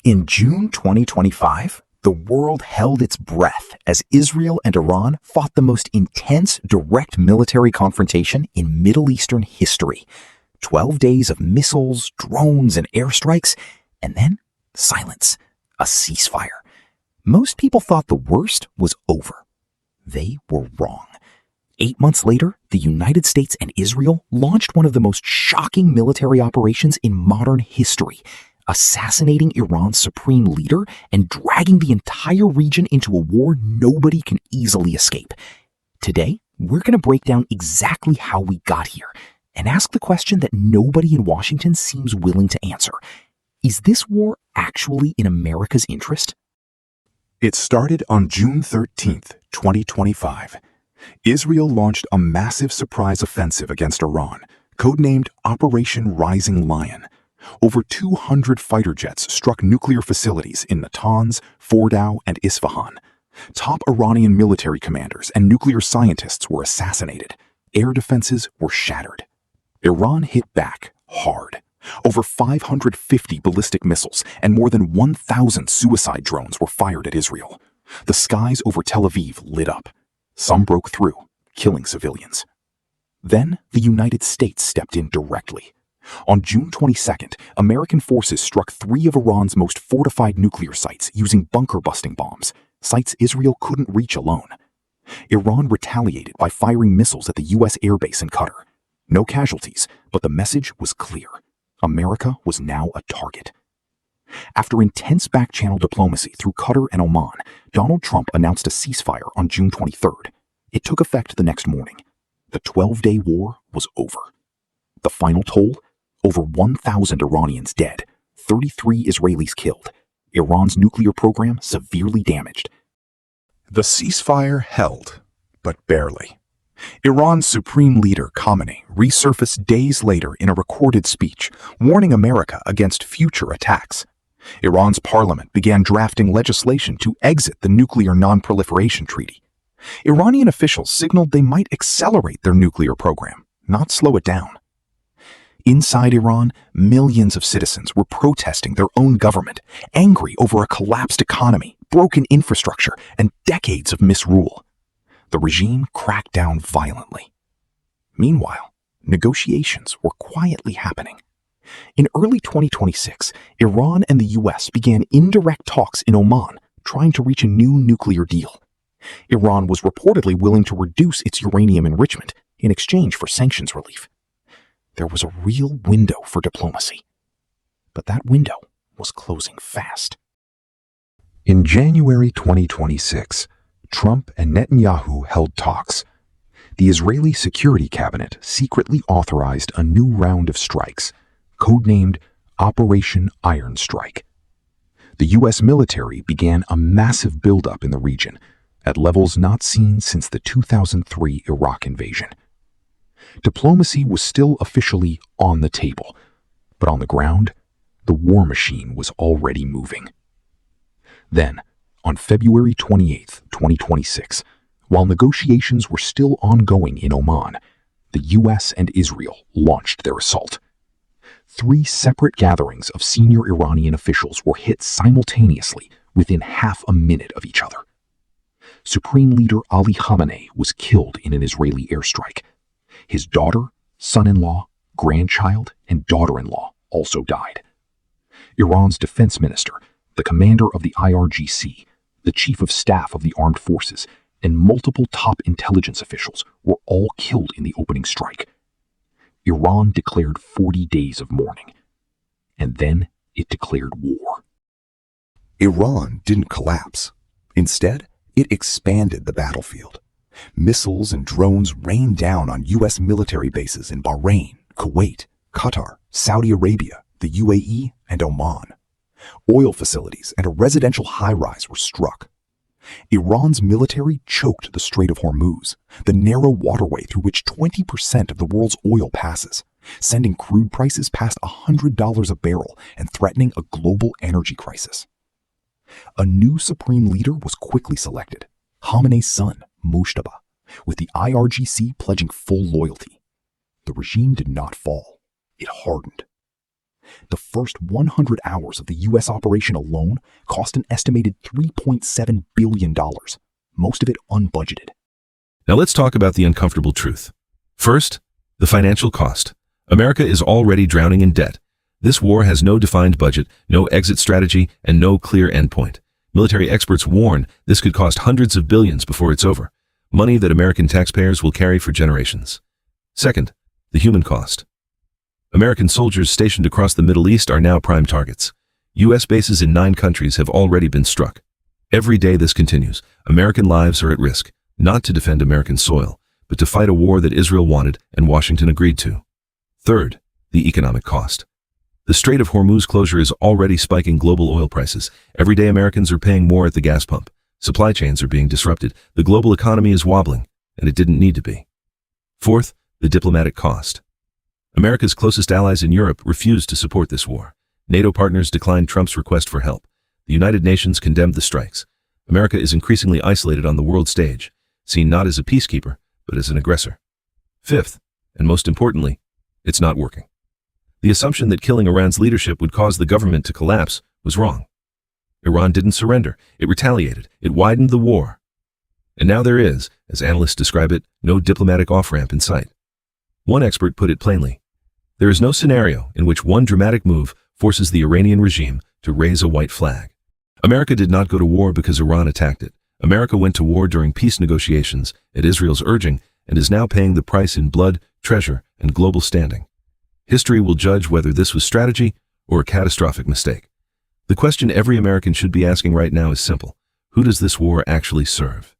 In June 2025, the world held its breath as Israel and Iran fought the most intense direct military confrontation in Middle Eastern history. 12 days of missiles, drones, and airstrikes, and then silence, a ceasefire. Most people thought the worst was over. They were wrong. 8 months later, the United States and Israel launched one of the most shocking military operations in modern history, assassinating Iran's supreme leader and dragging the entire region into a war nobody can easily escape. Today, we're going to break down exactly how we got here and ask the question that nobody in Washington seems willing to answer. Is this war actually in America's interest? It started on June 13th, 2025. Israel launched a massive surprise offensive against Iran, codenamed Operation Rising Lion. Over 200 fighter jets struck nuclear facilities in Natanz, Fordow, and Isfahan. Top Iranian military commanders and nuclear scientists were assassinated. Air defenses were shattered. Iran hit back hard. Over 550 ballistic missiles and more than 1,000 suicide drones were fired at Israel. The skies over Tel Aviv lit up. Some broke through, killing civilians. Then the United States stepped in directly. On June 22nd, American forces struck 3 of Iran's most fortified nuclear sites using bunker-busting bombs, sites Israel couldn't reach alone. Iran retaliated by firing missiles at the U.S. airbase in Qatar. No casualties, but the message was clear. America was now a target. After intense back-channel diplomacy through Qatar and Oman, Donald Trump announced a ceasefire on June 23rd. It took effect the next morning. The 12-day war was over. The final toll? Over 1,000 Iranians dead, 33 Israelis killed, Iran's nuclear program severely damaged. The ceasefire held, but barely. Iran's supreme leader Khamenei resurfaced days later in a recorded speech, warning America against future attacks. Iran's parliament began drafting legislation to exit the Nuclear Non-Proliferation Treaty. Iranian officials signaled they might accelerate their nuclear program, not slow it down. Inside Iran, millions of citizens were protesting their own government, angry over a collapsed economy, broken infrastructure, and decades of misrule. The regime cracked down violently. Meanwhile, negotiations were quietly happening. In early 2026, Iran and the U.S. began indirect talks in Oman, trying to reach a new nuclear deal. Iran was reportedly willing to reduce its uranium enrichment in exchange for sanctions relief. There was a real window for diplomacy. But that window was closing fast. In January 2026, Trump and Netanyahu held talks. The Israeli Security Cabinet secretly authorized a new round of strikes, codenamed Operation Iron Strike. The U.S. military began a massive buildup in the region, at levels not seen since the 2003 Iraq invasion. Diplomacy was still officially on the table, but on the ground, the war machine was already moving. Then, on February 28, 2026, while negotiations were still ongoing in Oman, the U.S. and Israel launched their assault. 3 separate gatherings of senior Iranian officials were hit simultaneously within half a minute of each other. Supreme Leader Ali Khamenei was killed in an Israeli airstrike. His daughter, son-in-law, grandchild, and daughter-in-law also died. Iran's defense minister, the commander of the IRGC, the chief of staff of the armed forces, and multiple top intelligence officials were all killed in the opening strike. Iran declared 40 days of mourning, and then it declared war. Iran didn't collapse. Instead, it expanded the battlefield. Missiles and drones rained down on U.S. military bases in Bahrain, Kuwait, Qatar, Saudi Arabia, the UAE, and Oman. Oil facilities and a residential high-rise were struck. Iran's military choked the Strait of Hormuz, the narrow waterway through which 20% of the world's oil passes, sending crude prices past $100 a barrel and threatening a global energy crisis. A new supreme leader was quickly selected, Khamenei's son, Moshtaba, with the IRGC pledging full loyalty. The regime did not fall. It hardened. The first 100 hours of the U.S. operation alone cost an estimated $3.7 billion, most of it unbudgeted. Now let's talk about the uncomfortable truth. First, the financial cost. America is already drowning in debt. This war has no defined budget, no exit strategy, and no clear endpoint. Military experts warn this could cost hundreds of billions before it's over, money that American taxpayers will carry for generations. Second, the human cost. American soldiers stationed across the Middle East are now prime targets. U.S. bases in 9 countries have already been struck. Every day this continues, American lives are at risk, not to defend American soil, but to fight a war that Israel wanted and Washington agreed to. Third, the economic cost. The Strait of Hormuz closure is already spiking global oil prices. Every day Americans are paying more at the gas pump. Supply chains are being disrupted. The global economy is wobbling, and it didn't need to be. Fourth, the diplomatic cost. America's closest allies in Europe refused to support this war. NATO partners declined Trump's request for help. The United Nations condemned the strikes. America is increasingly isolated on the world stage, seen not as a peacekeeper, but as an aggressor. Fifth, and most importantly, it's not working. The assumption that killing Iran's leadership would cause the government to collapse was wrong. Iran didn't surrender. It retaliated. It widened the war. And now there is, as analysts describe it, no diplomatic off-ramp in sight. One expert put it plainly: there is no scenario in which one dramatic move forces the Iranian regime to raise a white flag. America did not go to war because Iran attacked it. America went to war during peace negotiations at Israel's urging and is now paying the price in blood, treasure, and global standing. History will judge whether this was strategy or a catastrophic mistake. The question every American should be asking right now is simple: who does this war actually serve?